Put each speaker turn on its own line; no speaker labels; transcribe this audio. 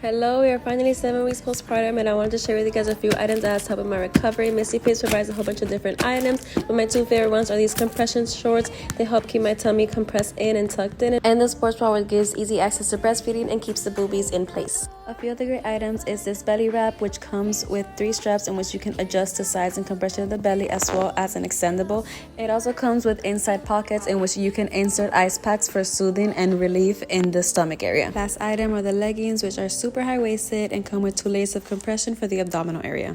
Hello, we are finally 7 weeks postpartum, and I wanted to share with you guys a few items that has helped with my recovery. Missy Pace provides a whole bunch of different items, but my two favorite ones are these compression shorts. They help keep my tummy compressed in and tucked in, and the sports bra, which gives easy access to breastfeeding and keeps the boobies in place. A few other great items is this belly wrap, which comes with 3 straps in which you can adjust the size and compression of the belly, as well as an extendable. It also comes with inside pockets in which you can insert ice packs for soothing and relief in the stomach area. Last item are the leggings, which are super high-waisted and come with 2 layers of compression for the abdominal area.